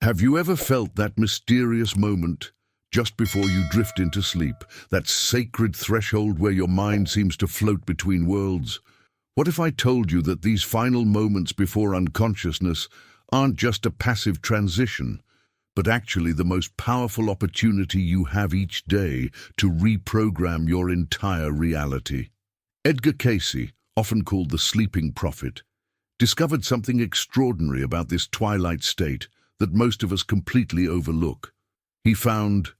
Have you ever felt that mysterious moment just before you drift into sleep, that sacred threshold where your mind seems to float between worlds? What if I told you that these final moments before unconsciousness aren't just a passive transition, but actually the most powerful opportunity you have each day to reprogram your entire reality? Edgar Cayce, often called the sleeping prophet, discovered something extraordinary about this twilight state that most of us completely overlook. He found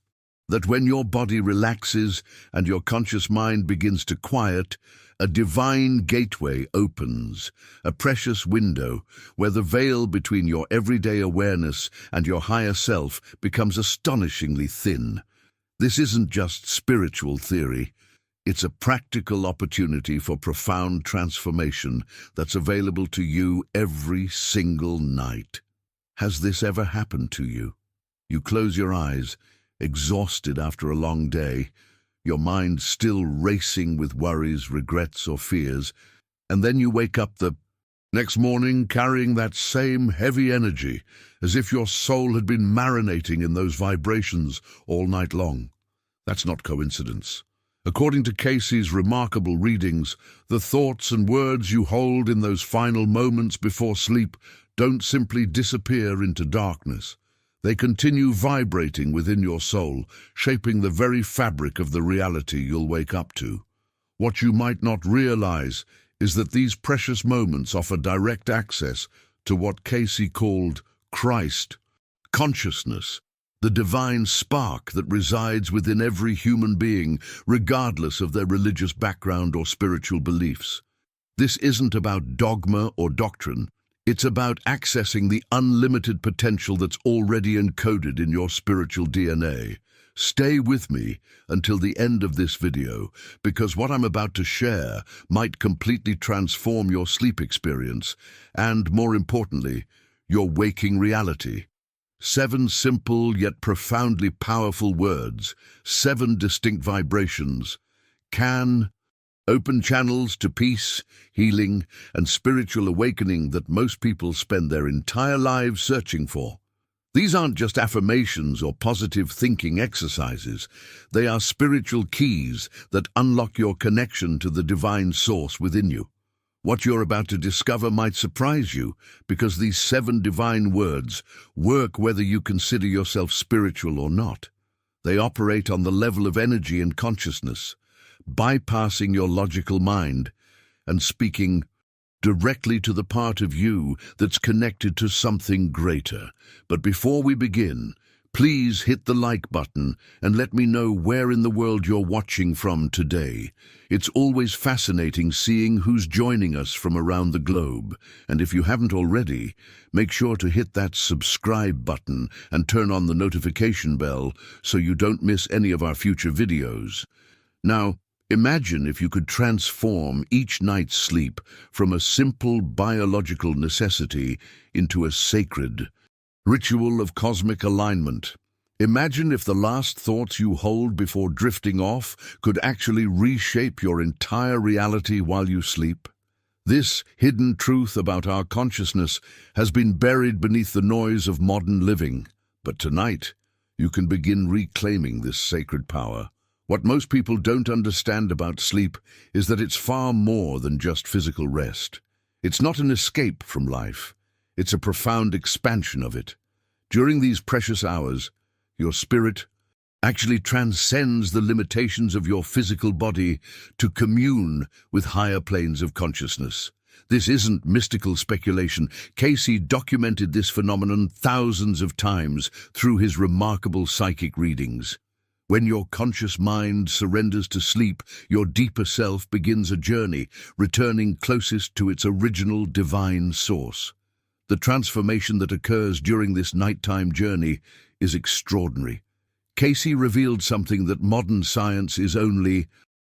that when your body relaxes and your conscious mind begins to quiet, a divine gateway opens, a precious window where the veil between your everyday awareness and your higher self becomes astonishingly thin. This isn't just spiritual theory. It's a practical opportunity for profound transformation that's available to you every single night. Has this ever happened to you? You close your eyes, exhausted after a long day, your mind still racing with worries, regrets, or fears, and then you wake up the next morning carrying that same heavy energy, as if your soul had been marinating in those vibrations all night long. That's not coincidence. According to Cayce's remarkable readings, the thoughts and words you hold in those final moments before sleep don't simply disappear into darkness. They continue vibrating within your soul, shaping the very fabric of the reality you'll wake up to. What you might not realize is that these precious moments offer direct access to what Cayce called Christ, consciousness, the divine spark that resides within every human being, regardless of their religious background or spiritual beliefs. This isn't about dogma or doctrine. It's about accessing the unlimited potential that's already encoded in your spiritual DNA. Stay with me until the end of this video, because what I'm about to share might completely transform your sleep experience and, more importantly, your waking reality. 7 simple yet profoundly powerful words, 7 distinct vibrations, can open channels to peace, healing, and spiritual awakening that most people spend their entire lives searching for. These aren't just affirmations or positive thinking exercises. They are spiritual keys that unlock your connection to the divine source within you. What you're about to discover might surprise you, because these 7 divine words work whether you consider yourself spiritual or not. They operate on the level of energy and consciousness, bypassing your logical mind and speaking directly to the part of you that's connected to something greater. But before we begin, please hit the like button and let me know where in the world you're watching from today. It's always fascinating seeing who's joining us from around the globe. And if you haven't already, make sure to hit that subscribe button and turn on the notification bell so you don't miss any of our future videos. Now, imagine if you could transform each night's sleep from a simple biological necessity into a sacred ritual of cosmic alignment. Imagine if the last thoughts you hold before drifting off could actually reshape your entire reality while you sleep. This hidden truth about our consciousness has been buried beneath the noise of modern living. But tonight, you can begin reclaiming this sacred power. What most people don't understand about sleep is that it's far more than just physical rest. It's not an escape from life. It's a profound expansion of it. During these precious hours, your spirit actually transcends the limitations of your physical body to commune with higher planes of consciousness. This isn't mystical speculation. Cayce documented this phenomenon thousands of times through his remarkable psychic readings. When your conscious mind surrenders to sleep, your deeper self begins a journey, returning closest to its original divine source. The transformation that occurs during this nighttime journey is extraordinary. Cayce revealed something that modern science is only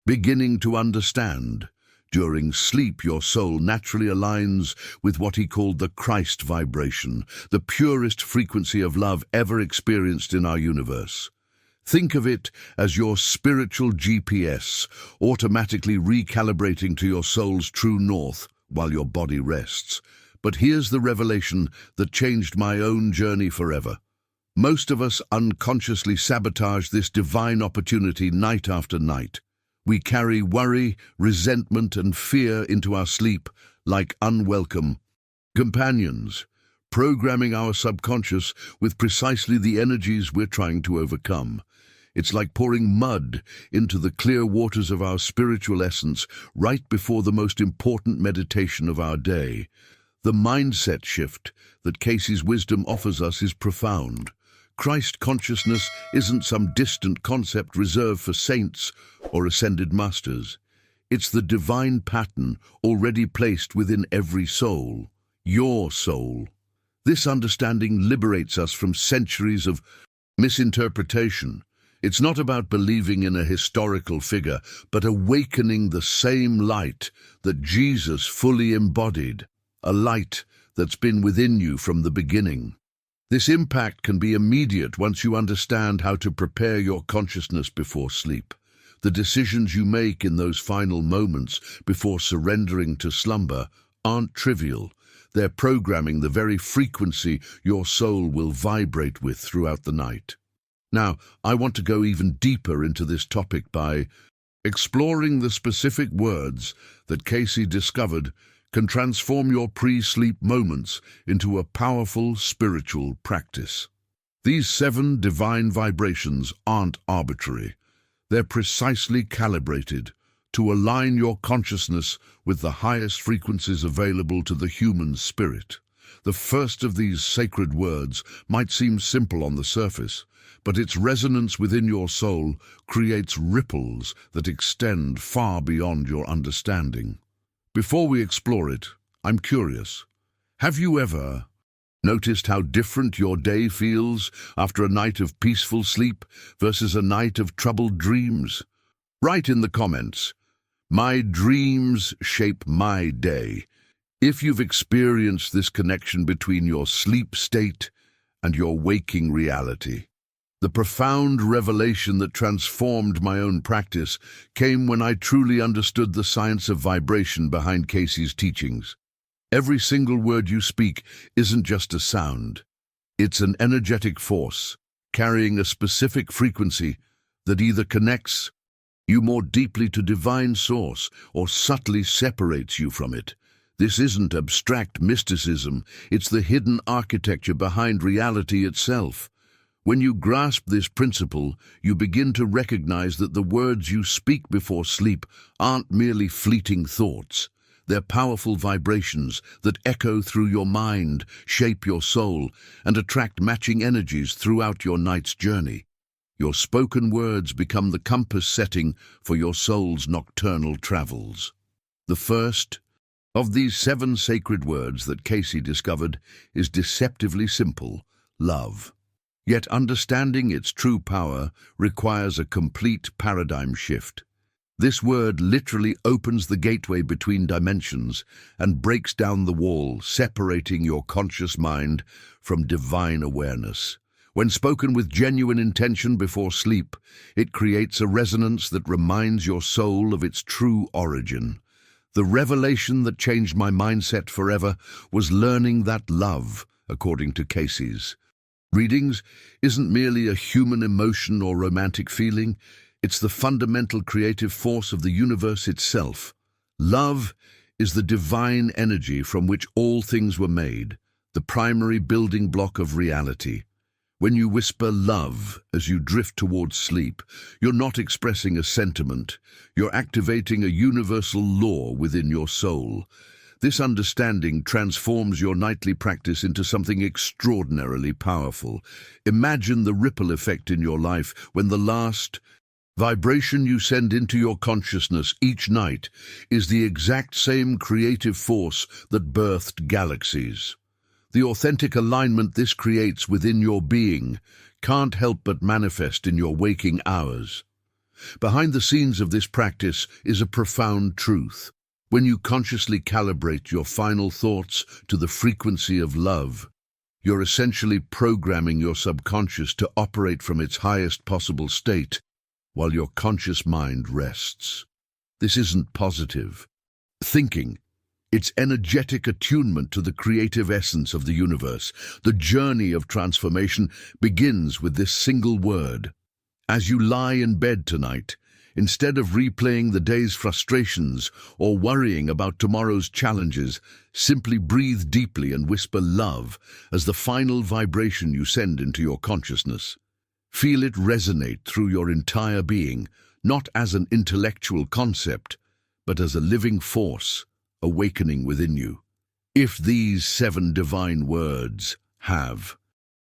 beginning to understand. During sleep, your soul naturally aligns with what he called the Christ vibration, the purest frequency of love ever experienced in our universe. Think of it as your spiritual GPS, automatically recalibrating to your soul's true north while your body rests. But here's the revelation that changed my own journey forever. Most of us unconsciously sabotage this divine opportunity night after night. We carry worry, resentment, and fear into our sleep like unwelcome companions, programming our subconscious with precisely the energies we're trying to overcome. It's like pouring mud into the clear waters of our spiritual essence right before the most important meditation of our day. The mindset shift that Cayce's wisdom offers us is profound. Christ consciousness isn't some distant concept reserved for saints or ascended masters. It's the divine pattern already placed within every soul, your soul. This understanding liberates us from centuries of misinterpretation. It's not about believing in a historical figure, but awakening the same light that Jesus fully embodied, a light that's been within you from the beginning. This impact can be immediate once you understand how to prepare your consciousness before sleep. The decisions you make in those final moments before surrendering to slumber aren't trivial. They're programming the very frequency your soul will vibrate with throughout the night. Now, I want to go even deeper into this topic by exploring the specific words that Cayce discovered can transform your pre-sleep moments into a powerful spiritual practice. These 7 divine vibrations aren't arbitrary. They're precisely calibrated to align your consciousness with the highest frequencies available to the human spirit. The first of these sacred words might seem simple on the surface, but its resonance within your soul creates ripples that extend far beyond your understanding. Before we explore it, I'm curious. Have you ever noticed how different your day feels after a night of peaceful sleep versus a night of troubled dreams? Write in the comments, "My dreams shape my day," if you've experienced this connection between your sleep state and your waking reality. The profound revelation that transformed my own practice came when I truly understood the science of vibration behind Cayce's teachings. Every single word you speak isn't just a sound. It's an energetic force, carrying a specific frequency that either connects you more deeply to divine source or subtly separates you from it. This isn't abstract mysticism, it's the hidden architecture behind reality itself. When you grasp this principle, you begin to recognize that the words you speak before sleep aren't merely fleeting thoughts. They're powerful vibrations that echo through your mind, shape your soul, and attract matching energies throughout your night's journey. Your spoken words become the compass setting for your soul's nocturnal travels. The first of these 7 sacred words that Cayce discovered is deceptively simple: love. Yet understanding its true power requires a complete paradigm shift. This word literally opens the gateway between dimensions and breaks down the wall, separating your conscious mind from divine awareness. When spoken with genuine intention before sleep, it creates a resonance that reminds your soul of its true origin. The revelation that changed my mindset forever was learning that love, according to Cayce's readings, isn't merely a human emotion or romantic feeling. It's the fundamental creative force of the universe itself. Love is the divine energy from which all things were made, the primary building block of reality. When you whisper love as you drift towards sleep, you're not expressing a sentiment, you're activating a universal law within your soul. This understanding transforms your nightly practice into something extraordinarily powerful. Imagine the ripple effect in your life when the last vibration you send into your consciousness each night is the exact same creative force that birthed galaxies. The authentic alignment this creates within your being can't help but manifest in your waking hours. Behind the scenes of this practice is a profound truth. When you consciously calibrate your final thoughts to the frequency of love, you're essentially programming your subconscious to operate from its highest possible state while your conscious mind rests. This isn't positive thinking. its energetic attunement to the creative essence of the universe. The journey of transformation begins with this single word. As you lie in bed tonight, instead of replaying the day's frustrations or worrying about tomorrow's challenges, simply breathe deeply and whisper love as the final vibration you send into your consciousness. Feel it resonate through your entire being, not as an intellectual concept, but as a living force awakening within you. If these 7 divine words have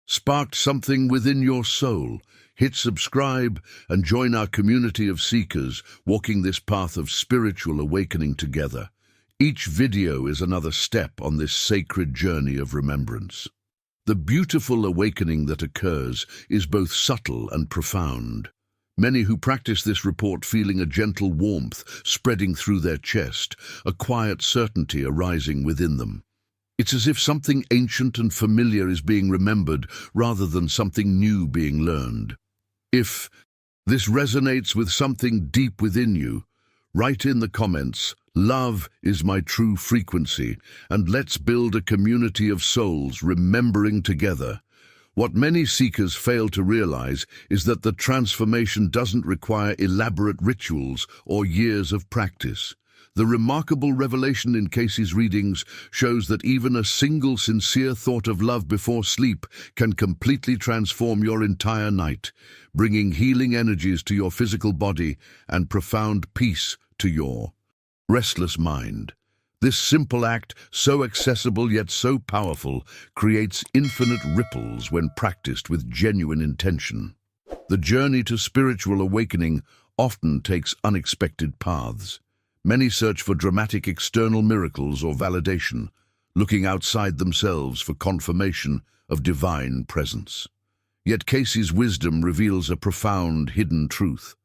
sparked something within your soul, hit subscribe and join our community of seekers walking this path of spiritual awakening together. Each video is another step on this sacred journey of remembrance. The beautiful awakening that occurs is both subtle and profound. Many who practice this report feeling a gentle warmth spreading through their chest, a quiet certainty arising within them. It's as if something ancient and familiar is being remembered rather than something new being learned. If this resonates with something deep within you, write in the comments, "Love is my true frequency," and let's build a community of souls remembering together. What many seekers fail to realize is that the transformation doesn't require elaborate rituals or years of practice. The remarkable revelation in Cayce's readings shows that even a single sincere thought of love before sleep can completely transform your entire night, bringing healing energies to your physical body and profound peace to your restless mind. This simple act, so accessible yet so powerful, creates infinite ripples when practiced with genuine intention. The journey to spiritual awakening often takes unexpected paths. Many search for dramatic external miracles or validation, looking outside themselves for confirmation of divine presence. Yet Cayce's wisdom reveals a profound hidden truth.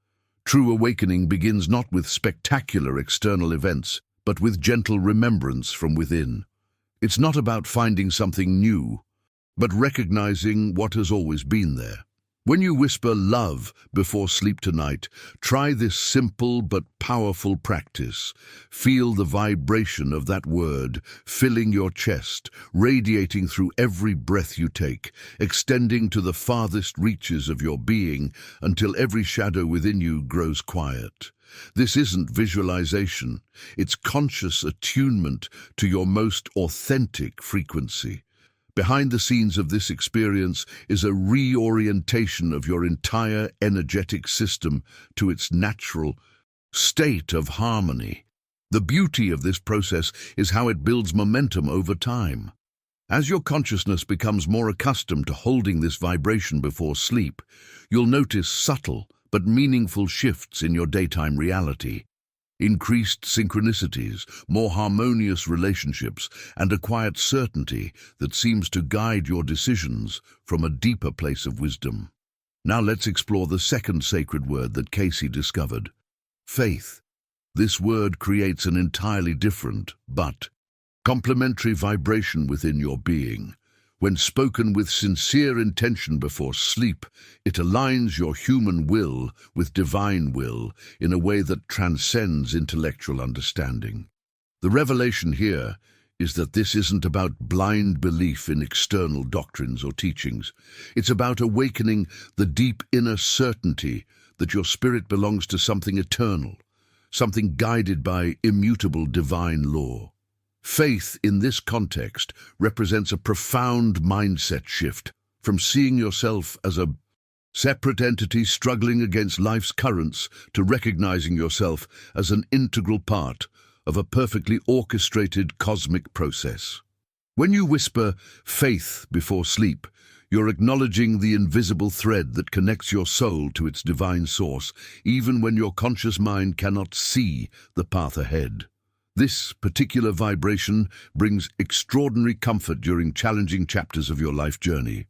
True awakening begins not with spectacular external events, but with gentle remembrance from within. It's not about finding something new, but recognizing what has always been there. When you whisper love before sleep tonight, try this simple but powerful practice. Feel the vibration of that word filling your chest, radiating through every breath you take, extending to the farthest reaches of your being until every shadow within you grows quiet. This isn't visualization, it's conscious attunement to your most authentic frequency. Behind the scenes of this experience is a reorientation of your entire energetic system to its natural state of harmony. The beauty of this process is how it builds momentum over time. As your consciousness becomes more accustomed to holding this vibration before sleep, you'll notice subtle but meaningful shifts in your daytime reality. Increased synchronicities, more harmonious relationships, and a quiet certainty that seems to guide your decisions from a deeper place of wisdom. Now let's explore the second sacred word that Cayce discovered: faith. This word creates an entirely different, but complementary vibration within your being. When spoken with sincere intention before sleep, it aligns your human will with divine will in a way that transcends intellectual understanding. The revelation here is that this isn't about blind belief in external doctrines or teachings. It's about awakening the deep inner certainty that your spirit belongs to something eternal, something guided by immutable divine law. Faith, in this context, represents a profound mindset shift from seeing yourself as a separate entity struggling against life's currents to recognizing yourself as an integral part of a perfectly orchestrated cosmic process. When you whisper faith before sleep, you're acknowledging the invisible thread that connects your soul to its divine source, even when your conscious mind cannot see the path ahead. This particular vibration brings extraordinary comfort during challenging chapters of your life journey.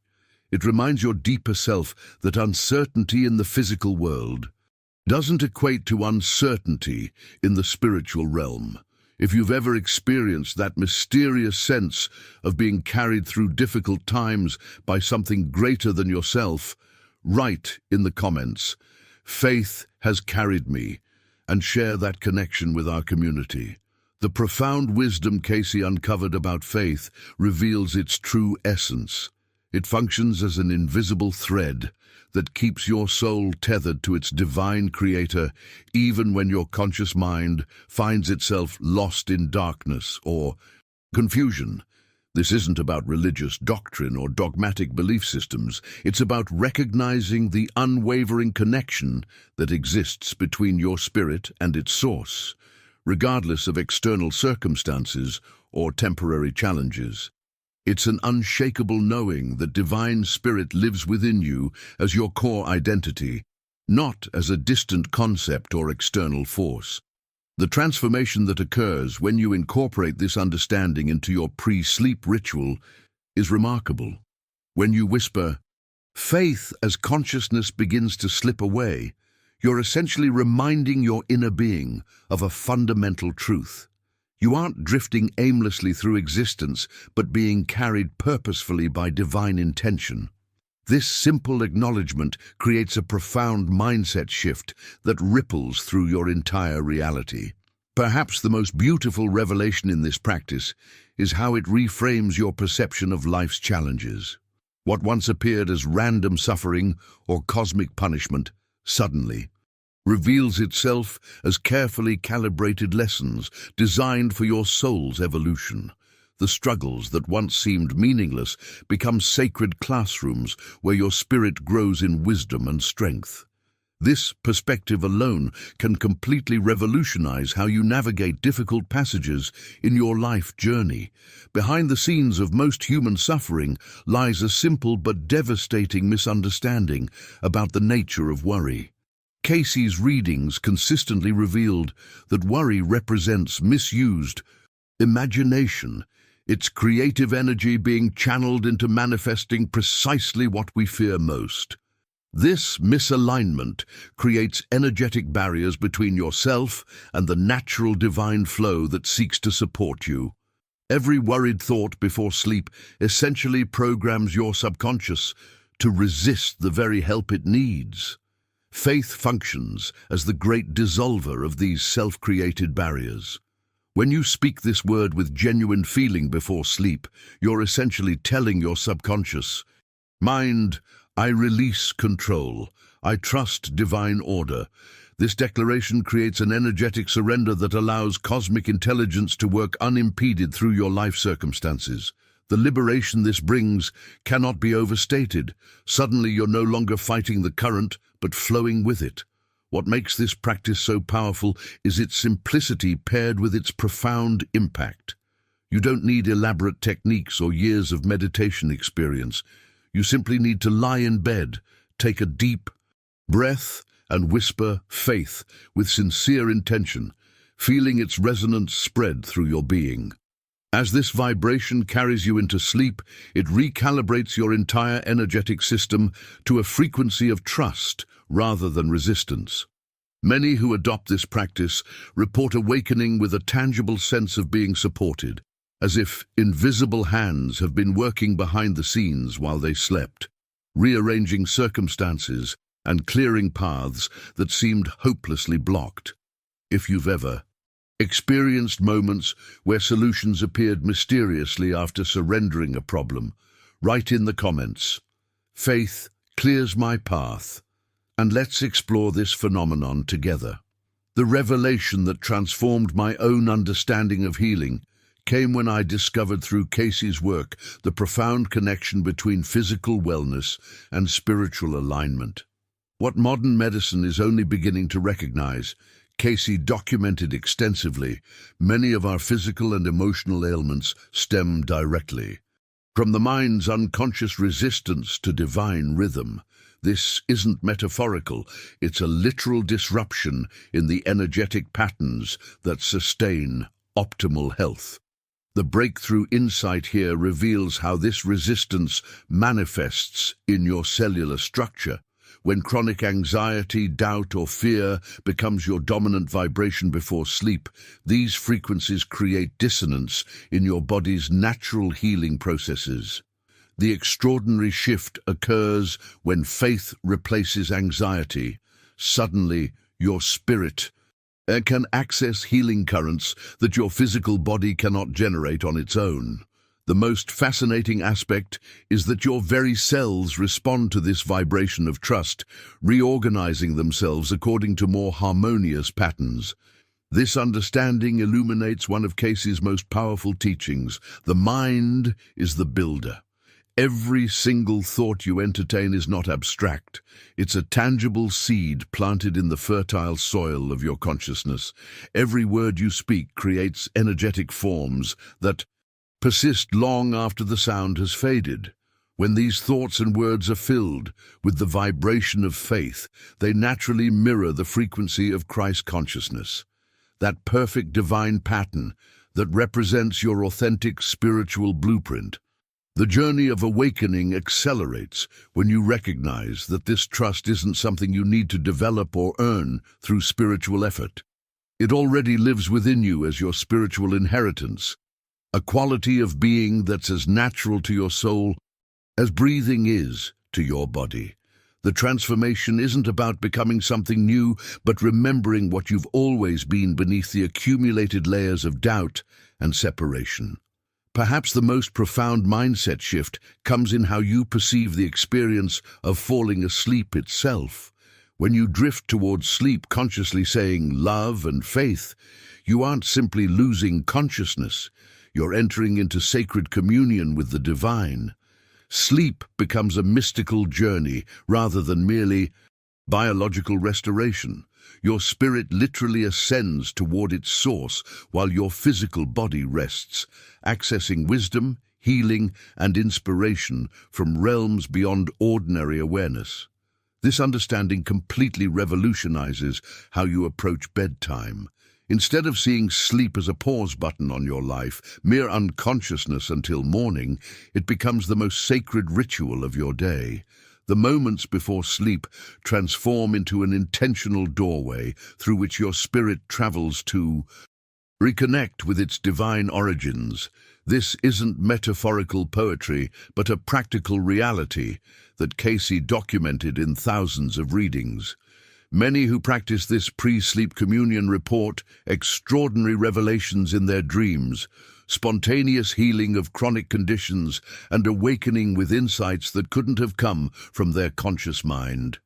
It reminds your deeper self that uncertainty in the physical world doesn't equate to uncertainty in the spiritual realm. If you've ever experienced that mysterious sense of being carried through difficult times by something greater than yourself, write in the comments, "Faith has carried me," and share that connection with our community. The profound wisdom Cayce uncovered about faith reveals its true essence. It functions as an invisible thread that keeps your soul tethered to its divine creator even when your conscious mind finds itself lost in darkness or confusion. This isn't about religious doctrine or dogmatic belief systems. It's about recognizing the unwavering connection that exists between your spirit and its source, regardless of external circumstances or temporary challenges. It's an unshakable knowing that divine spirit lives within you as your core identity, not as a distant concept or external force. The transformation that occurs when you incorporate this understanding into your pre-sleep ritual is remarkable. When you whisper, "Faith," as consciousness begins to slip away, you're essentially reminding your inner being of a fundamental truth. You aren't drifting aimlessly through existence, but being carried purposefully by divine intention. This simple acknowledgement creates a profound mindset shift that ripples through your entire reality. Perhaps the most beautiful revelation in this practice is how it reframes your perception of life's challenges. What once appeared as random suffering or cosmic punishment suddenly reveals itself as carefully calibrated lessons designed for your soul's evolution. The struggles that once seemed meaningless become sacred classrooms where your spirit grows in wisdom and strength. This perspective alone can completely revolutionize how you navigate difficult passages in your life journey. Behind the scenes of most human suffering lies a simple but devastating misunderstanding about the nature of worry. Cayce's readings consistently revealed that worry represents misused imagination, its creative energy being channeled into manifesting precisely what we fear most. This misalignment creates energetic barriers between yourself and the natural divine flow that seeks to support you. Every worried thought before sleep essentially programs your subconscious to resist the very help it needs. Faith functions as the great dissolver of these self-created barriers. When you speak this word with genuine feeling before sleep, you're essentially telling your subconscious, "Mind, I release control. I trust divine order." This declaration creates an energetic surrender that allows cosmic intelligence to work unimpeded through your life circumstances. The liberation this brings cannot be overstated. Suddenly you're no longer fighting the current, but flowing with it. What makes this practice so powerful is its simplicity paired with its profound impact. You don't need elaborate techniques or years of meditation experience. You simply need to lie in bed, take a deep breath, and whisper faith with sincere intention, feeling its resonance spread through your being. As this vibration carries you into sleep, it recalibrates your entire energetic system to a frequency of trust rather than resistance. Many who adopt this practice report awakening with a tangible sense of being supported, as if invisible hands have been working behind the scenes while they slept, rearranging circumstances and clearing paths that seemed hopelessly blocked. If you've ever experienced moments where solutions appeared mysteriously after surrendering a problem, write in the comments, "Faith clears my path," and let's explore this phenomenon together. The revelation that transformed my own understanding of healing came when I discovered through Cayce's work the profound connection between physical wellness and spiritual alignment. What modern medicine is only beginning to recognize, Cayce documented extensively. Many of our physical and emotional ailments stem directly from the mind's unconscious resistance to divine rhythm. This isn't metaphorical, it's a literal disruption in the energetic patterns that sustain optimal health. The breakthrough insight here reveals how this resistance manifests in your cellular structure. When chronic anxiety, doubt, or fear becomes your dominant vibration before sleep, these frequencies create dissonance in your body's natural healing processes. The extraordinary shift occurs when faith replaces anxiety. Suddenly, your spirit can access healing currents that your physical body cannot generate on its own. The most fascinating aspect is that your very cells respond to this vibration of trust, reorganizing themselves according to more harmonious patterns. This understanding illuminates one of Cayce's most powerful teachings: the mind is the builder. Every single thought you entertain is not abstract. It's a tangible seed planted in the fertile soil of your consciousness. Every word you speak creates energetic forms that persist long after the sound has faded. When these thoughts and words are filled with the vibration of faith, they naturally mirror the frequency of Christ consciousness, that perfect divine pattern that represents your authentic spiritual blueprint. The journey of awakening accelerates when you recognize that this trust isn't something you need to develop or earn through spiritual effort. It already lives within you as your spiritual inheritance, a quality of being that's as natural to your soul as breathing is to your body. The transformation isn't about becoming something new, but remembering what you've always been beneath the accumulated layers of doubt and separation. Perhaps the most profound mindset shift comes in how you perceive the experience of falling asleep itself. When you drift towards sleep consciously saying love and faith, you aren't simply losing consciousness, you're entering into sacred communion with the divine. Sleep becomes a mystical journey rather than merely biological restoration. Your spirit literally ascends toward its source while your physical body rests, accessing wisdom, healing, and inspiration from realms beyond ordinary awareness. This understanding completely revolutionizes how you approach bedtime. Instead of seeing sleep as a pause button on your life, mere unconsciousness until morning, it becomes the most sacred ritual of your day. The moments before sleep transform into an intentional doorway through which your spirit travels to reconnect with its divine origins. This isn't metaphorical poetry, but a practical reality that Cayce documented in thousands of readings. Many who practice this pre-sleep communion report extraordinary revelations in their dreams, spontaneous healing of chronic conditions, and awakening with insights that couldn't have come from their conscious mind.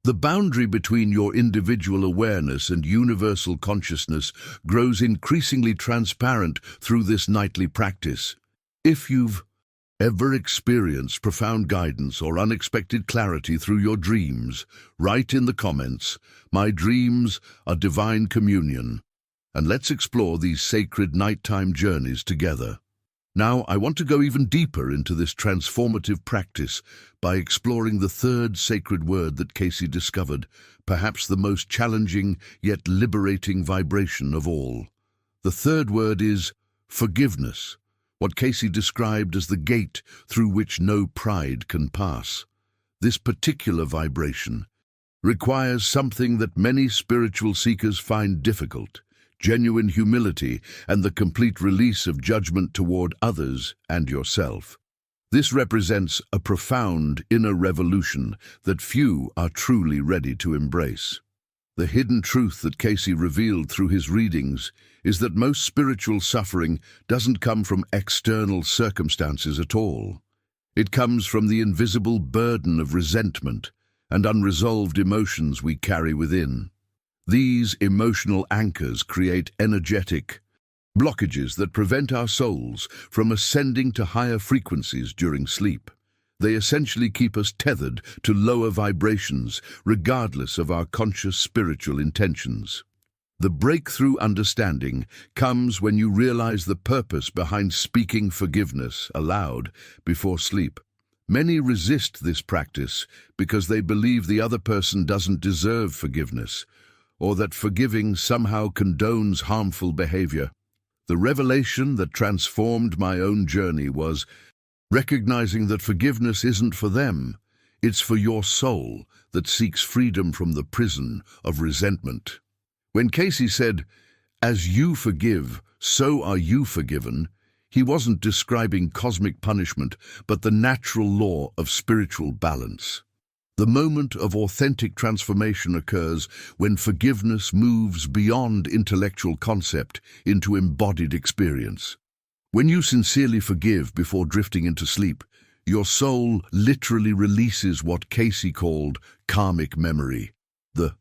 The boundary between your individual awareness and universal consciousness grows increasingly transparent through this nightly practice. If you've ever experienced profound guidance or unexpected clarity through your dreams, write in the comments, "My dreams are divine communion," and let's explore these sacred nighttime journeys together. Now, I want to go even deeper into this transformative practice by exploring the third sacred word that Cayce discovered, perhaps the most challenging yet liberating vibration of all. The third word is forgiveness, what Cayce described as the gate through which no pride can pass. This particular vibration requires something that many spiritual seekers find difficult: genuine humility and the complete release of judgment toward others and yourself. This represents a profound inner revolution that few are truly ready to embrace. The hidden truth that Cayce revealed through his readings is that most spiritual suffering doesn't come from external circumstances at all. It comes from the invisible burden of resentment and unresolved emotions we carry within. These emotional anchors create energetic blockages that prevent our souls from ascending to higher frequencies during sleep. They essentially keep us tethered to lower vibrations, regardless of our conscious spiritual intentions. The breakthrough understanding comes when you realize the purpose behind speaking forgiveness aloud before sleep. Many resist this practice because they believe the other person doesn't deserve forgiveness, or that forgiving somehow condones harmful behavior. The revelation that transformed my own journey was recognizing that forgiveness isn't for them, it's for your soul that seeks freedom from the prison of resentment. When Cayce said, "As you forgive, so are you forgiven," he wasn't describing cosmic punishment, but the natural law of spiritual balance. The moment of authentic transformation occurs when forgiveness moves beyond intellectual concept into embodied experience. When you sincerely forgive before drifting into sleep, your soul literally releases what Cayce called karmic memory, the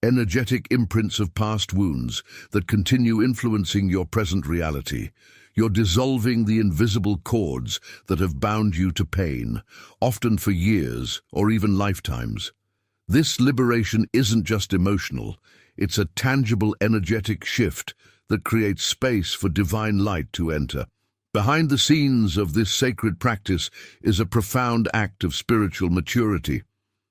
energetic imprints of past wounds that continue influencing your present reality. You're dissolving the invisible cords that have bound you to pain, often for years or even lifetimes. This liberation isn't just emotional, it's a tangible energetic shift that creates space for divine light to enter. Behind the scenes of this sacred practice is a profound act of spiritual maturity.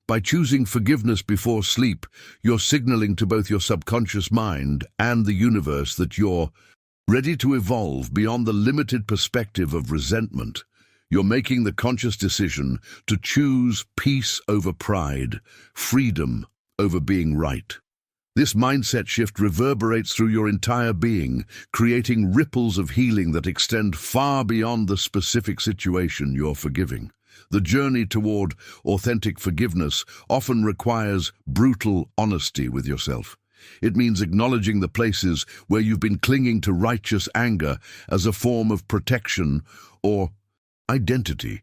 By choosing forgiveness before sleep, you're signaling to both your subconscious mind and the universe that you're ready to evolve beyond the limited perspective of resentment. You're making the conscious decision to choose peace over pride, freedom over being right. This mindset shift reverberates through your entire being, creating ripples of healing that extend far beyond the specific situation you're forgiving. The journey toward authentic forgiveness often requires brutal honesty with yourself. It means acknowledging the places where you've been clinging to righteous anger as a form of protection or identity.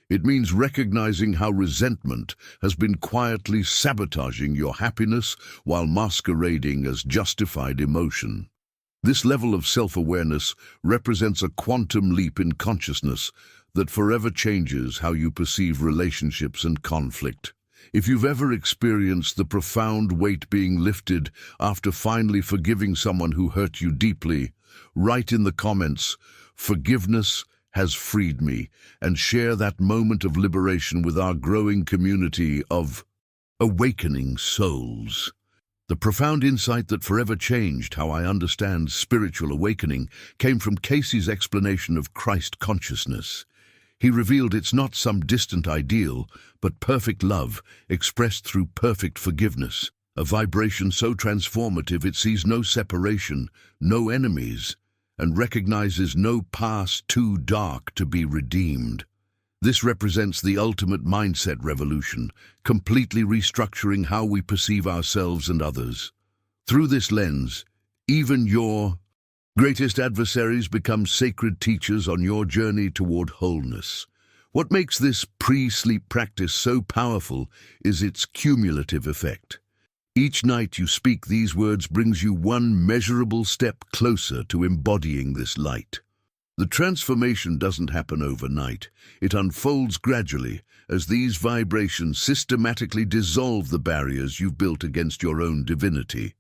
It means recognizing how resentment has been quietly sabotaging your happiness while masquerading as justified emotion. This level of self-awareness represents a quantum leap in consciousness that forever changes how you perceive relationships and conflict. If you've ever experienced the profound weight being lifted after finally forgiving someone who hurt you deeply, write in the comments, "Forgiveness has freed me," and share that moment of liberation with our growing community of awakening souls. The profound insight that forever changed how I understand spiritual awakening came from Cayce's explanation of Christ consciousness. He revealed it's not some distant ideal, but perfect love expressed through perfect forgiveness, a vibration so transformative it sees no separation, no enemies, and recognizes no past too dark to be redeemed. This represents the ultimate mindset revolution, completely restructuring how we perceive ourselves and others. Through this lens, even your greatest adversaries become sacred teachers on your journey toward wholeness. What makes this pre-sleep practice so powerful is its cumulative effect. Each night you speak these words brings you one measurable step closer to embodying this light. The transformation doesn't happen overnight. It unfolds gradually as these vibrations systematically dissolve the barriers you've built against your own divinity.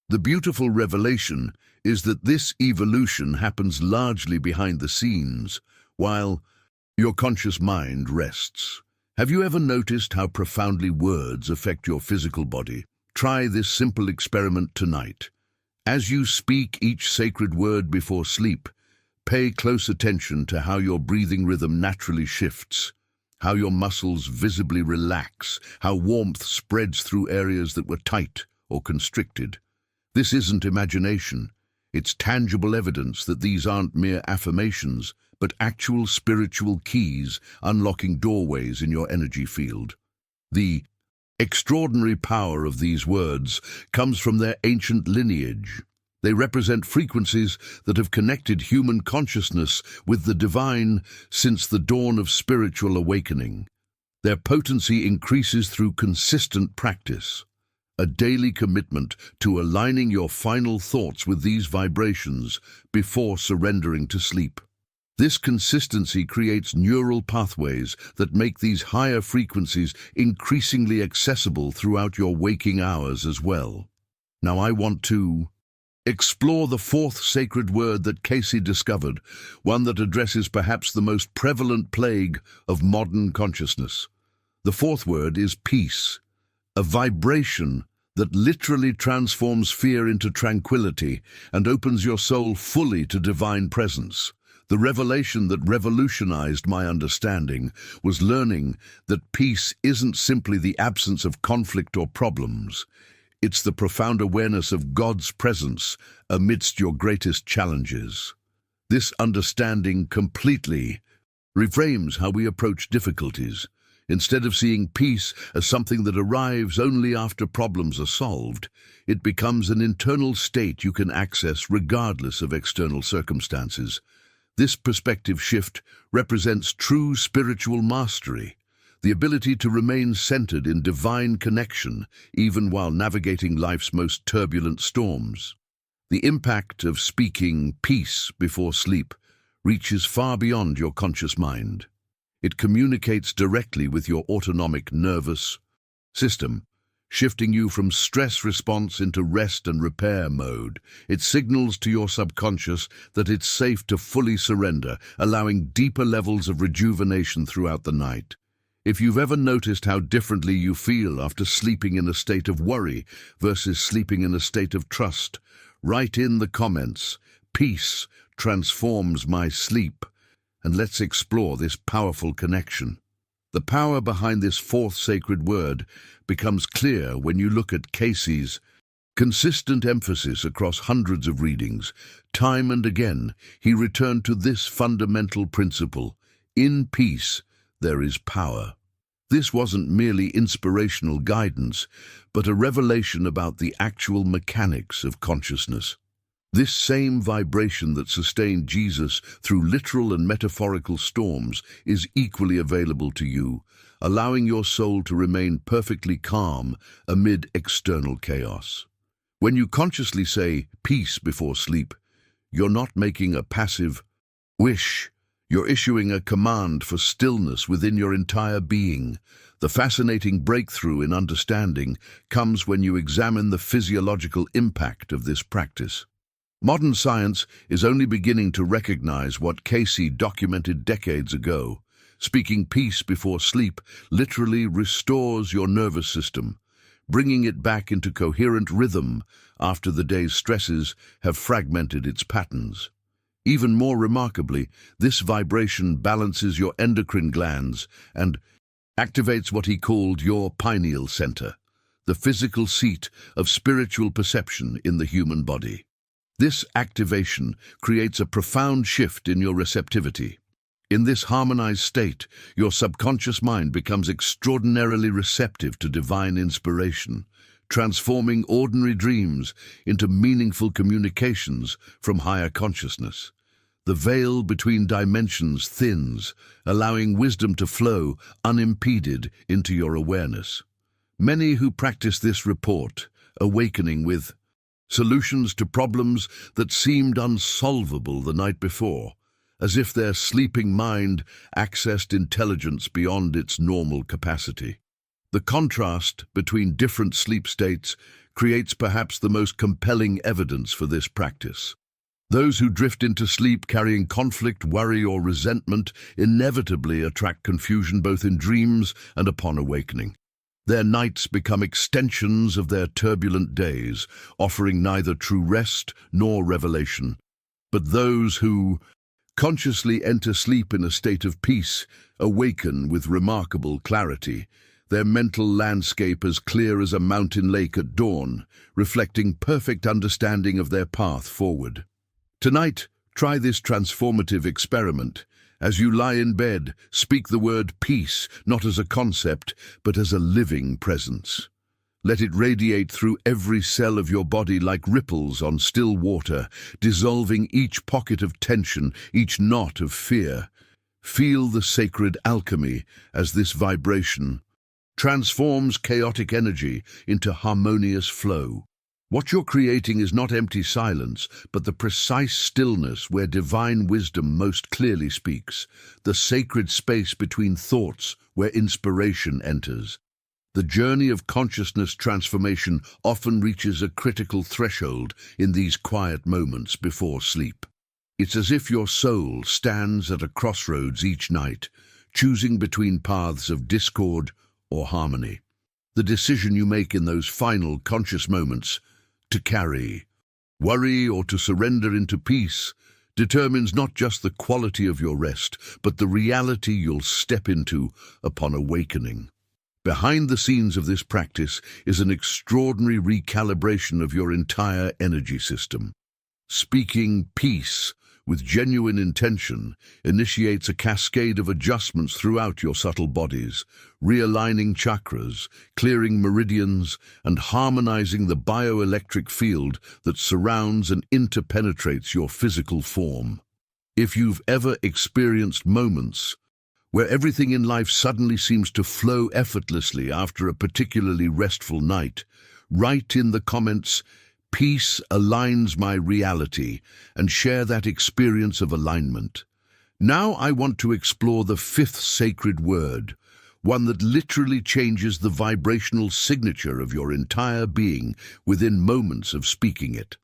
The beautiful revelation is that this evolution happens largely behind the scenes, while your conscious mind rests. Have you ever noticed how profoundly words affect your physical body? Try this simple experiment tonight. As you speak each sacred word before sleep, pay close attention to how your breathing rhythm naturally shifts, how your muscles visibly relax, how warmth spreads through areas that were tight or constricted. This isn't imagination. It's tangible evidence that these aren't mere affirmations, but actual spiritual keys unlocking doorways in your energy field. The extraordinary power of these words comes from their ancient lineage. They represent frequencies that have connected human consciousness with the divine since the dawn of spiritual awakening. Their potency increases through consistent practice, a daily commitment to aligning your final thoughts with these vibrations before surrendering to sleep. This consistency creates neural pathways that make these higher frequencies increasingly accessible throughout your waking hours as well. Now I want to explore the fourth sacred word that Cayce discovered, one that addresses perhaps the most prevalent plague of modern consciousness. The fourth word is peace, a vibration that literally transforms fear into tranquility and opens your soul fully to divine presence. The revelation that revolutionized my understanding was learning that peace isn't simply the absence of conflict or problems. It's the profound awareness of God's presence amidst your greatest challenges. This understanding completely reframes how we approach difficulties. Instead of seeing peace as something that arrives only after problems are solved, it becomes an internal state you can access regardless of external circumstances. This perspective shift represents true spiritual mastery, the ability to remain centered in divine connection even while navigating life's most turbulent storms. The impact of speaking peace before sleep reaches far beyond your conscious mind. It communicates directly with your autonomic nervous system, shifting you from stress response into rest and repair mode. It signals to your subconscious that it's safe to fully surrender, allowing deeper levels of rejuvenation throughout the night. If you've ever noticed how differently you feel after sleeping in a state of worry versus sleeping in a state of trust, write in the comments, "Peace transforms my sleep," and let's explore this powerful connection. The power behind this fourth sacred word becomes clear when you look at Cayce's consistent emphasis across hundreds of readings. Time and again, he returned to this fundamental principle: in peace, there is power. This wasn't merely inspirational guidance, but a revelation about the actual mechanics of consciousness. This same vibration that sustained Jesus through literal and metaphorical storms is equally available to you, allowing your soul to remain perfectly calm amid external chaos. When you consciously say peace before sleep, you're not making a passive wish. You're issuing a command for stillness within your entire being. The fascinating breakthrough in understanding comes when you examine the physiological impact of this practice. Modern science is only beginning to recognize what Cayce documented decades ago. Speaking peace before sleep literally restores your nervous system, bringing it back into coherent rhythm after the day's stresses have fragmented its patterns. Even more remarkably, this vibration balances your endocrine glands and activates what he called your pineal center, the physical seat of spiritual perception in the human body. This activation creates a profound shift in your receptivity. In this harmonized state, your subconscious mind becomes extraordinarily receptive to divine inspiration, transforming ordinary dreams into meaningful communications from higher consciousness. The veil between dimensions thins, allowing wisdom to flow unimpeded into your awareness. Many who practice this report awakening with solutions to problems that seemed unsolvable the night before, as if their sleeping mind accessed intelligence beyond its normal capacity. The contrast between different sleep states creates perhaps the most compelling evidence for this practice. Those who drift into sleep carrying conflict, worry, or resentment inevitably attract confusion both in dreams and upon awakening. Their nights become extensions of their turbulent days, offering neither true rest nor revelation. But those who consciously enter sleep in a state of peace awaken with remarkable clarity, their mental landscape as clear as a mountain lake at dawn, reflecting perfect understanding of their path forward. Tonight, try this transformative experiment. As you lie in bed, speak the word peace, not as a concept, but as a living presence. Let it radiate through every cell of your body like ripples on still water, dissolving each pocket of tension, each knot of fear. Feel the sacred alchemy as this vibration transforms chaotic energy into harmonious flow. What you're creating is not empty silence, but the precise stillness where divine wisdom most clearly speaks, the sacred space between thoughts where inspiration enters. The journey of consciousness transformation often reaches a critical threshold in these quiet moments before sleep. It's as if your soul stands at a crossroads each night, choosing between paths of discord or harmony. The decision you make in those final conscious moments, to carry worry or to surrender into peace, determines not just the quality of your rest, but the reality you'll step into upon awakening. Behind the scenes of this practice is an extraordinary recalibration of your entire energy system. Speaking peace with genuine intention, initiates a cascade of adjustments throughout your subtle bodies, realigning chakras, clearing meridians, and harmonizing the bioelectric field that surrounds and interpenetrates your physical form. If you've ever experienced moments where everything in life suddenly seems to flow effortlessly after a particularly restful night, write in the comments, "Peace aligns my reality," and share that experience of alignment. Now I want to explore the fifth sacred word, one that literally changes the vibrational signature of your entire being within moments of speaking it.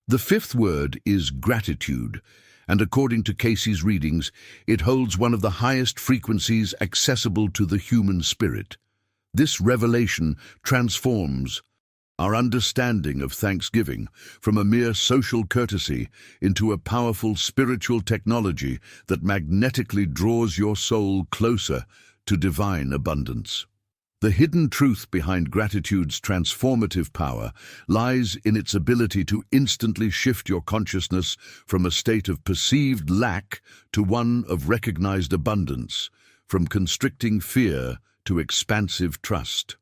The fifth word is gratitude, and according to Cayce's readings, it holds one of the highest frequencies accessible to the human spirit. This revelation transforms our understanding of Thanksgiving from a mere social courtesy into a powerful spiritual technology that magnetically draws your soul closer to divine abundance. The hidden truth behind gratitude's transformative power lies in its ability to instantly shift your consciousness from a state of perceived lack to one of recognized abundance, from constricting fear to expansive trust.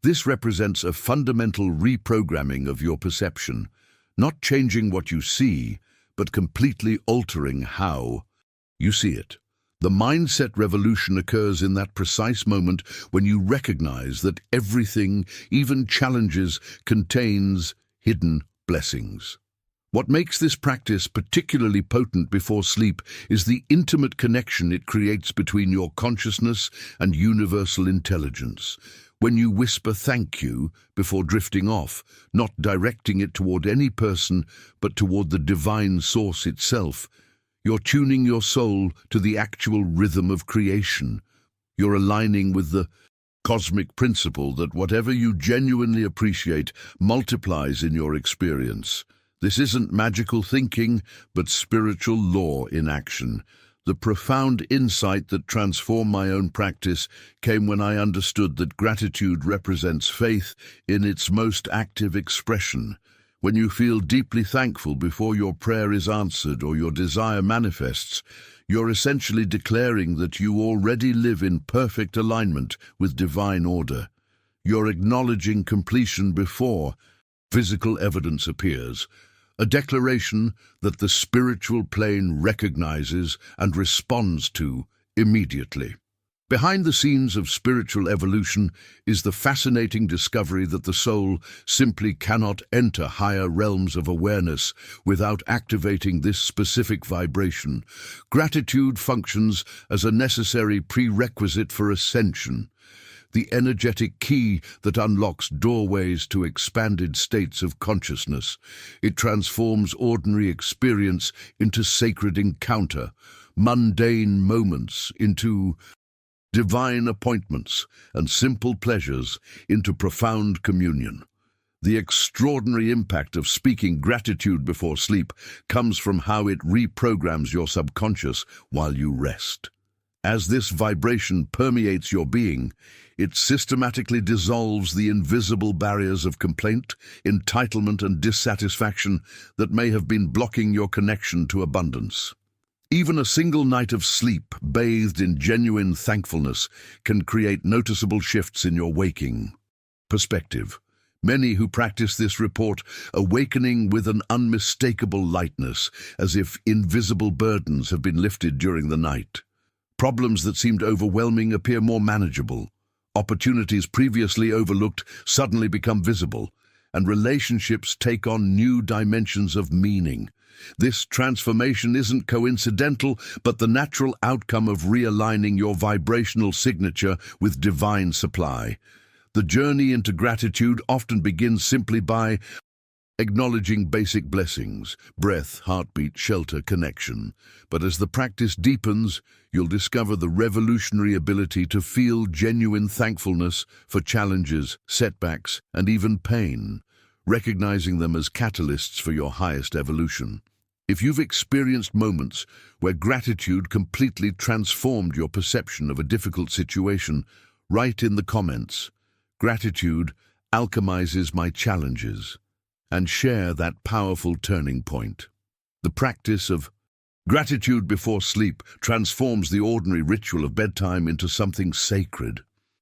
This represents a fundamental reprogramming of your perception, not changing what you see, but completely altering how you see it. The mindset revolution occurs in that precise moment when you recognize that everything, even challenges, contains hidden blessings. What makes this practice particularly potent before sleep is the intimate connection it creates between your consciousness and universal intelligence. When you whisper "thank you" before drifting off, not directing it toward any person, but toward the divine source itself, you're tuning your soul to the actual rhythm of creation. You're aligning with the cosmic principle that whatever you genuinely appreciate multiplies in your experience. This isn't magical thinking, but spiritual law in action. The profound insight that transformed my own practice came when I understood that gratitude represents faith in its most active expression. When you feel deeply thankful before your prayer is answered or your desire manifests, you're essentially declaring that you already live in perfect alignment with divine order. You're acknowledging completion before physical evidence appears, a declaration that the spiritual plane recognizes and responds to immediately. Behind the scenes of spiritual evolution is the fascinating discovery that the soul simply cannot enter higher realms of awareness without activating this specific vibration. Gratitude functions as a necessary prerequisite for ascension, the energetic key that unlocks doorways to expanded states of consciousness. It transforms ordinary experience into sacred encounter, mundane moments into divine appointments, and simple pleasures into profound communion. The extraordinary impact of speaking gratitude before sleep comes from how it reprograms your subconscious while you rest. As this vibration permeates your being, it systematically dissolves the invisible barriers of complaint, entitlement, and dissatisfaction that may have been blocking your connection to abundance. Even a single night of sleep, bathed in genuine thankfulness, can create noticeable shifts in your waking perspective. Many who practice this report awakening with an unmistakable lightness, as if invisible burdens have been lifted during the night. Problems that seemed overwhelming appear more manageable. Opportunities previously overlooked suddenly become visible, and relationships take on new dimensions of meaning. This transformation isn't coincidental, but the natural outcome of realigning your vibrational signature with divine supply. The journey into gratitude often begins simply by acknowledging basic blessings: breath, heartbeat, shelter, connection. But as the practice deepens, you'll discover the revolutionary ability to feel genuine thankfulness for challenges, setbacks, and even pain, recognizing them as catalysts for your highest evolution. If you've experienced moments where gratitude completely transformed your perception of a difficult situation, write in the comments, "Gratitude alchemizes my challenges," and share that powerful turning point. The practice of Gratitude before sleep transforms the ordinary ritual of bedtime into something sacred.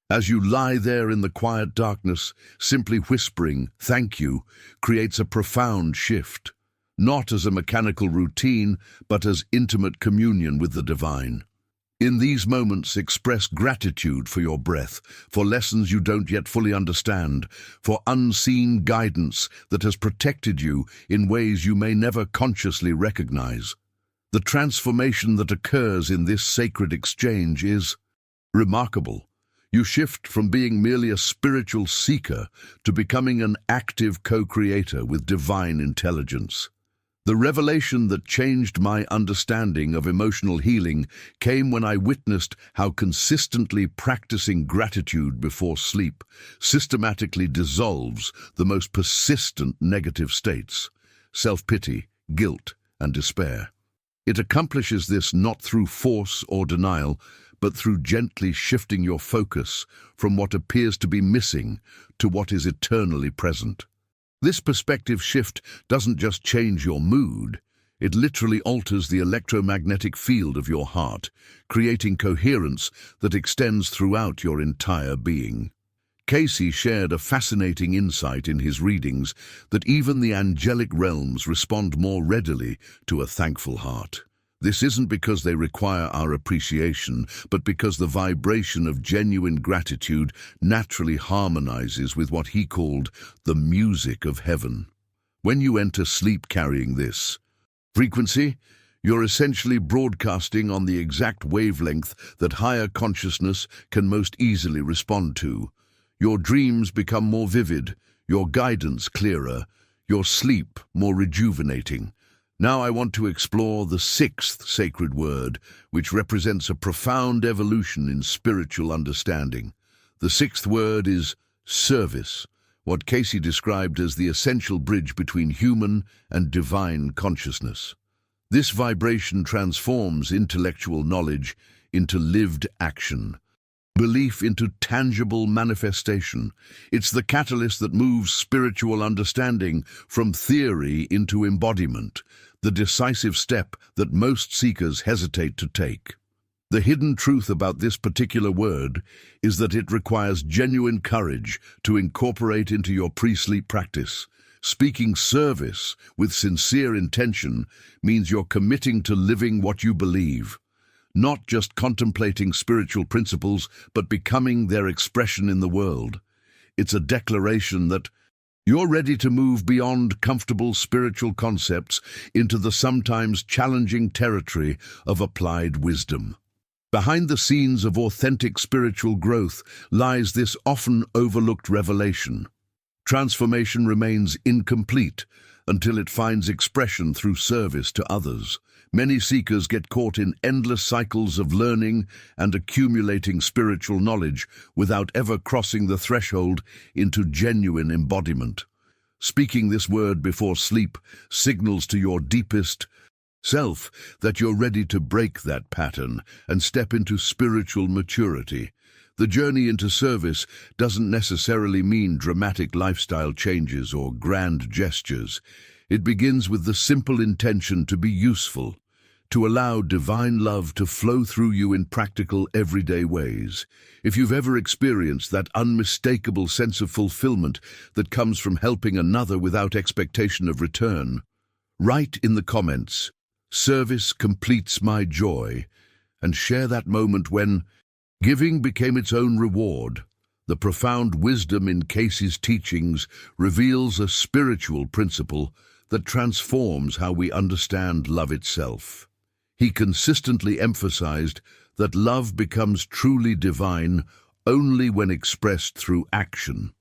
As you lie there in the quiet darkness, simply whispering, "Thank you," creates a profound shift, not as a mechanical routine, but as intimate communion with the divine. In these moments, express gratitude for your breath, for lessons you don't yet fully understand, for unseen guidance that has protected you in ways you may never consciously recognize. The transformation that occurs in this sacred exchange is remarkable. You shift from being merely a spiritual seeker to becoming an active co-creator with divine intelligence. The revelation that changed my understanding of emotional healing came when I witnessed how consistently practicing gratitude before sleep systematically dissolves the most persistent negative states: self-pity, guilt, and despair. It accomplishes this not through force or denial, but through gently shifting your focus from what appears to be missing to what is eternally present. This perspective shift doesn't just change your mood, it literally alters the electromagnetic field of your heart, creating coherence that extends throughout your entire being. Cayce shared a fascinating insight in his readings that even the angelic realms respond more readily to a thankful heart. This isn't because they require our appreciation, but because the vibration of genuine gratitude naturally harmonizes with what he called the music of heaven. When you enter sleep carrying this frequency, you're essentially broadcasting on the exact wavelength that higher consciousness can most easily respond to. Your dreams become more vivid, your guidance clearer, your sleep more rejuvenating. Now I want to explore the sixth sacred word, which represents a profound evolution in spiritual understanding. The sixth word is service, what Cayce described as the essential bridge between human and divine consciousness. This vibration transforms intellectual knowledge into lived action, belief into tangible manifestation. It's the catalyst that moves spiritual understanding from theory into embodiment, the decisive step that most seekers hesitate to take. The hidden truth about this particular word is that it requires genuine courage to incorporate into your pre-sleep practice. Speaking service with sincere intention means you're committing to living what you believe, not just contemplating spiritual principles, but becoming their expression in the world. It's a declaration that you're ready to move beyond comfortable spiritual concepts into the sometimes challenging territory of applied wisdom. Behind the scenes of authentic spiritual growth lies this often overlooked revelation. Transformation remains incomplete until it finds expression through service to others. Many seekers get caught in endless cycles of learning and accumulating spiritual knowledge without ever crossing the threshold into genuine embodiment. Speaking this word before sleep signals to your deepest self that you're ready to break that pattern and step into spiritual maturity. The journey into service doesn't necessarily mean dramatic lifestyle changes or grand gestures. It begins with the simple intention to be useful, to allow divine love to flow through you in practical, everyday ways. If you've ever experienced that unmistakable sense of fulfillment that comes from helping another without expectation of return, write in the comments, "Service completes my joy," and share that moment when giving became its own reward. The profound wisdom in Cayce's teachings reveals a spiritual principle that transforms how we understand love itself. He consistently emphasized that love becomes truly divine only when expressed through action.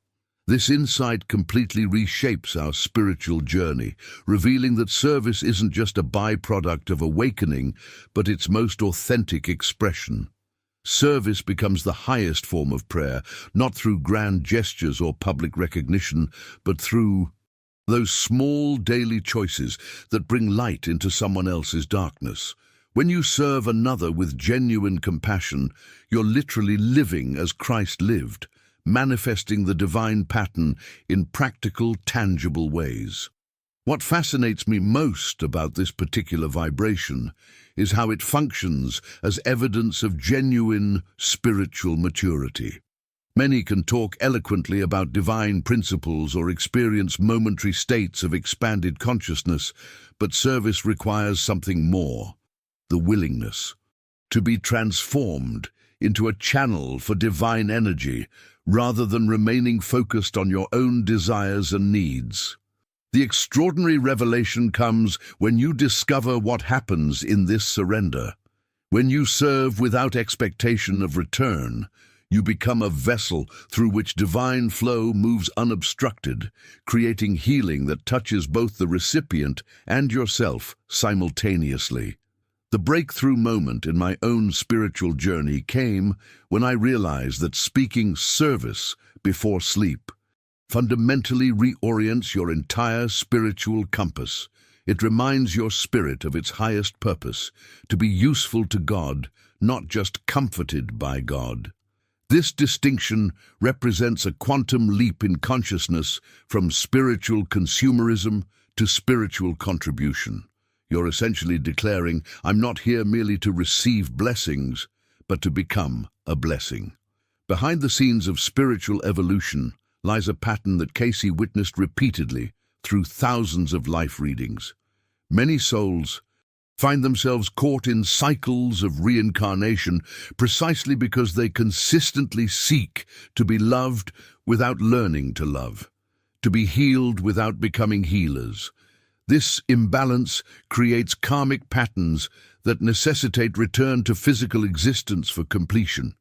This insight completely reshapes our spiritual journey, revealing that service isn't just a byproduct of awakening, but its most authentic expression. Service becomes the highest form of prayer, not through grand gestures or public recognition, but through those small daily choices that bring light into someone else's darkness. When you serve another with genuine compassion, you're literally living as Christ lived, manifesting the divine pattern in practical, tangible ways. What fascinates me most about this particular vibration is how it functions as evidence of genuine spiritual maturity. Many can talk eloquently about divine principles or experience momentary states of expanded consciousness, but service requires something more: the willingness to be transformed into a channel for divine energy rather than remaining focused on your own desires and needs. The extraordinary revelation comes when you discover what happens in this surrender. When you serve without expectation of return, you become a vessel through which divine flow moves unobstructed, creating healing that touches both the recipient and yourself simultaneously. The breakthrough moment in my own spiritual journey came when I realized that speaking service before sleep fundamentally reorients your entire spiritual compass. It reminds your spirit of its highest purpose, to be useful to God, not just comforted by God. This distinction represents a quantum leap in consciousness from spiritual consumerism to spiritual contribution. You're essentially declaring, I'm not here merely to receive blessings, but to become a blessing. Behind the scenes of spiritual evolution lies a pattern that Cayce witnessed repeatedly through thousands of life readings. Many souls find themselves caught in cycles of reincarnation precisely because they consistently seek to be loved without learning to love, to be healed without becoming healers. This imbalance creates karmic patterns that necessitate return to physical existence for completion.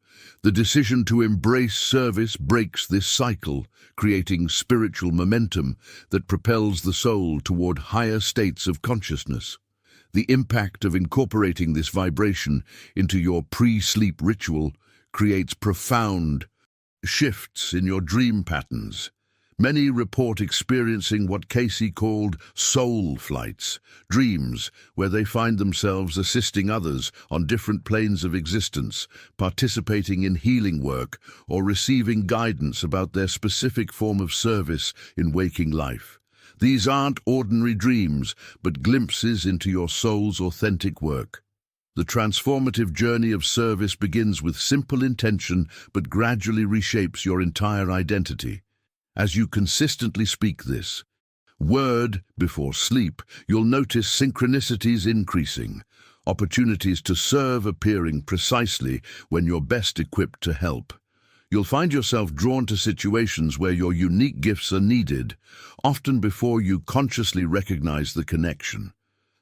The decision to embrace service breaks this cycle, creating spiritual momentum that propels the soul toward higher states of consciousness. The impact of incorporating this vibration into your pre-sleep ritual creates profound shifts in your dream patterns. Many report experiencing what Cayce called soul flights, dreams where they find themselves assisting others on different planes of existence, participating in healing work, or receiving guidance about their specific form of service in waking life. These aren't ordinary dreams, but glimpses into your soul's authentic work. The transformative journey of service begins with simple intention, but gradually reshapes your entire identity. As you consistently speak this word before sleep, you'll notice synchronicities increasing, opportunities to serve appearing precisely when you're best equipped to help. You'll find yourself drawn to situations where your unique gifts are needed, often before you consciously recognize the connection.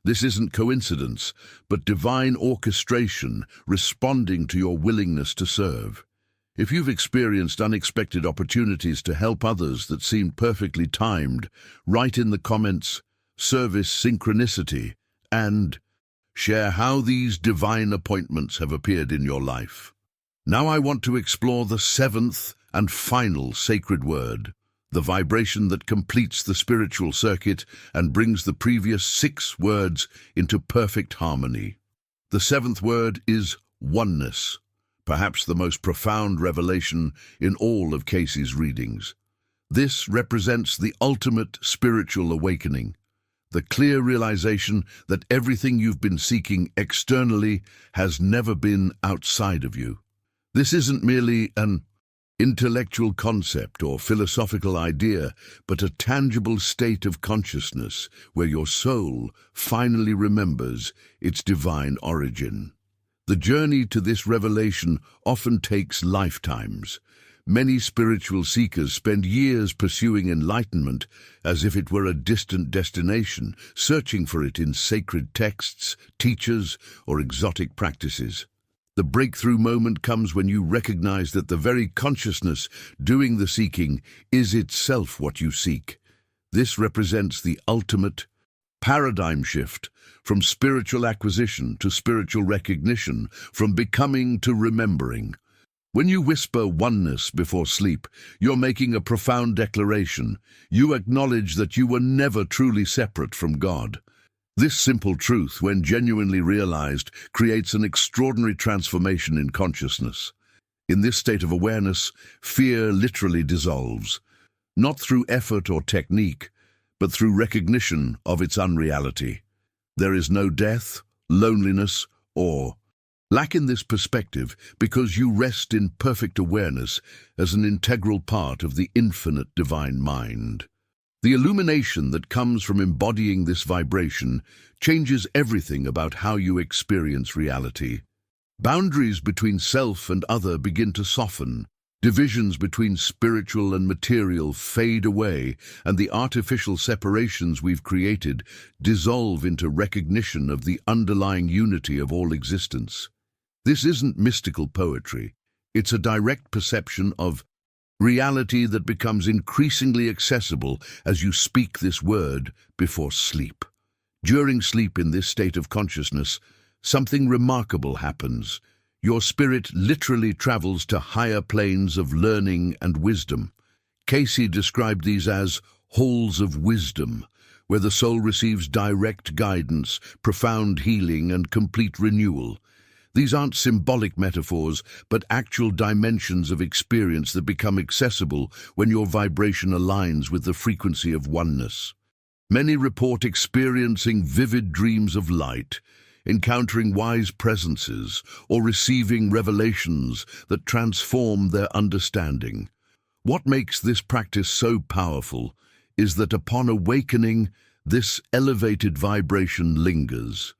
This isn't coincidence, but divine orchestration responding to your willingness to serve. If you've experienced unexpected opportunities to help others that seemed perfectly timed, write in the comments, service synchronicity, and share how these divine appointments have appeared in your life. Now I want to explore the seventh and final sacred word, the vibration that completes the spiritual circuit and brings the previous 6 words into perfect harmony. The 7th word is oneness. Perhaps the most profound revelation in all of Cayce's readings. This represents the ultimate spiritual awakening, the clear realization that everything you've been seeking externally has never been outside of you. This isn't merely an intellectual concept or philosophical idea, but a tangible state of consciousness where your soul finally remembers its divine origin. The journey to this revelation often takes lifetimes. Many spiritual seekers spend years pursuing enlightenment as if it were a distant destination, searching for it in sacred texts, teachers, or exotic practices. The breakthrough moment comes when you recognize that the very consciousness doing the seeking is itself what you seek. This represents the ultimate paradigm shift from spiritual acquisition to spiritual recognition, from becoming to remembering. When you whisper oneness before sleep, you're making a profound declaration. You acknowledge that you were never truly separate from God. This simple truth, when genuinely realized, creates an extraordinary transformation in consciousness. In this state of awareness, fear literally dissolves, not through effort or technique, but through recognition of its unreality. There is no death, loneliness, or lack in this perspective because you rest in perfect awareness as an integral part of the infinite divine mind. The illumination that comes from embodying this vibration changes everything about how you experience reality. Boundaries between self and other begin to soften, divisions between spiritual and material fade away, and the artificial separations we've created dissolve into recognition of the underlying unity of all existence. This isn't mystical poetry. It's a direct perception of reality that becomes increasingly accessible as you speak this word before sleep. During sleep in this state of consciousness, something remarkable happens. Your spirit literally travels to higher planes of learning and wisdom. Cayce described these as halls of wisdom, where the soul receives direct guidance, profound healing, and complete renewal. These aren't symbolic metaphors, but actual dimensions of experience that become accessible when your vibration aligns with the frequency of oneness. Many report experiencing vivid dreams of light, encountering wise presences, or receiving revelations that transform their understanding. What makes this practice so powerful is that upon awakening, this elevated vibration lingers.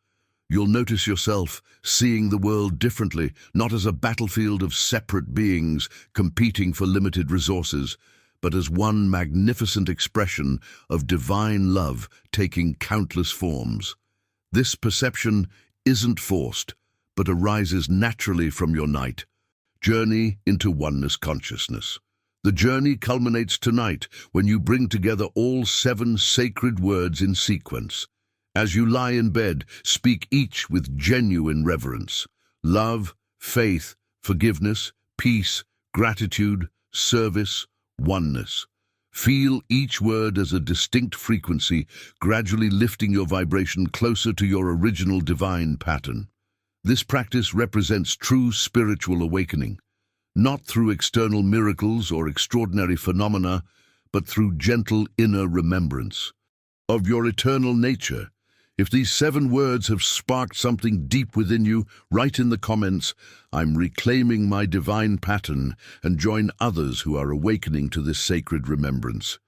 You'll notice yourself seeing the world differently, not as a battlefield of separate beings competing for limited resources, but as one magnificent expression of divine love taking countless forms. This perception isn't forced, but arises naturally from your night journey into oneness consciousness. The journey culminates tonight when you bring together all 7 sacred words in sequence. As you lie in bed, speak each with genuine reverence. Love, faith, forgiveness, peace, gratitude, service, oneness. Feel each word as a distinct frequency, gradually lifting your vibration closer to your original divine pattern. This practice represents true spiritual awakening, not through external miracles or extraordinary phenomena, but through gentle inner remembrance of your eternal nature. If these 7 words have sparked something deep within you, write in the comments, "I'm reclaiming my divine pattern," and join others who are awakening to this sacred remembrance.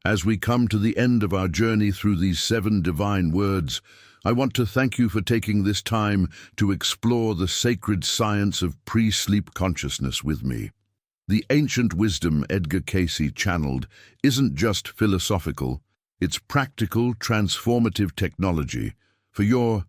As we come to the end of our journey through these 7 divine words, I want to thank you for taking this time to explore the sacred science of pre-sleep consciousness with me. The ancient wisdom Edgar Cayce channeled isn't just philosophical. It's practical, transformative technology for your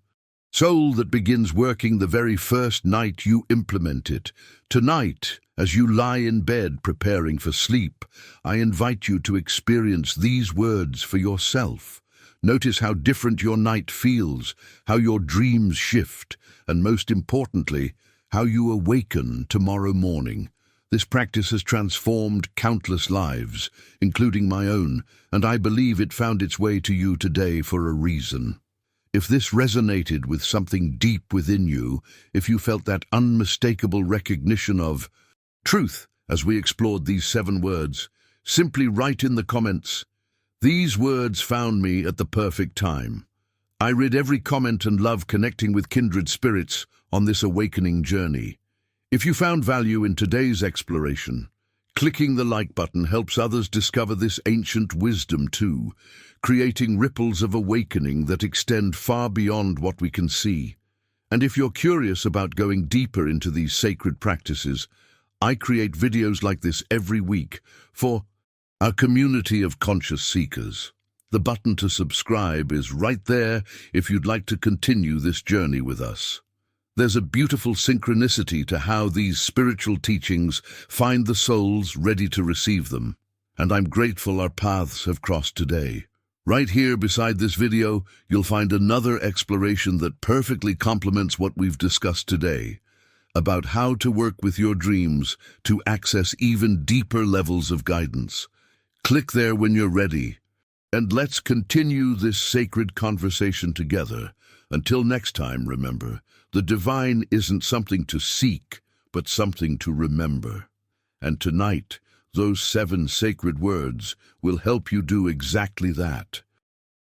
soul that begins working the very first night you implement it. Tonight, as you lie in bed preparing for sleep, I invite you to experience these words for yourself. Notice how different your night feels, how your dreams shift, and most importantly, how you awaken tomorrow morning. This practice has transformed countless lives, including my own, and I believe it found its way to you today for a reason. If this resonated with something deep within you, if you felt that unmistakable recognition of truth as we explored these 7 words, simply write in the comments, "These words found me at the perfect time." I read every comment and love connecting with kindred spirits on this awakening journey. If you found value in today's exploration, clicking the like button helps others discover this ancient wisdom too, creating ripples of awakening that extend far beyond what we can see. And if you're curious about going deeper into these sacred practices, I create videos like this every week for our community of conscious seekers. The button to subscribe is right there if you'd like to continue this journey with us. There's a beautiful synchronicity to how these spiritual teachings find the souls ready to receive them. And I'm grateful our paths have crossed today. Right here beside this video, you'll find another exploration that perfectly complements what we've discussed today, about how to work with your dreams to access even deeper levels of guidance. Click there when you're ready, and let's continue this sacred conversation together. Until next time, remember, the divine isn't something to seek, but something to remember. And tonight, those 7 sacred words will help you do exactly that.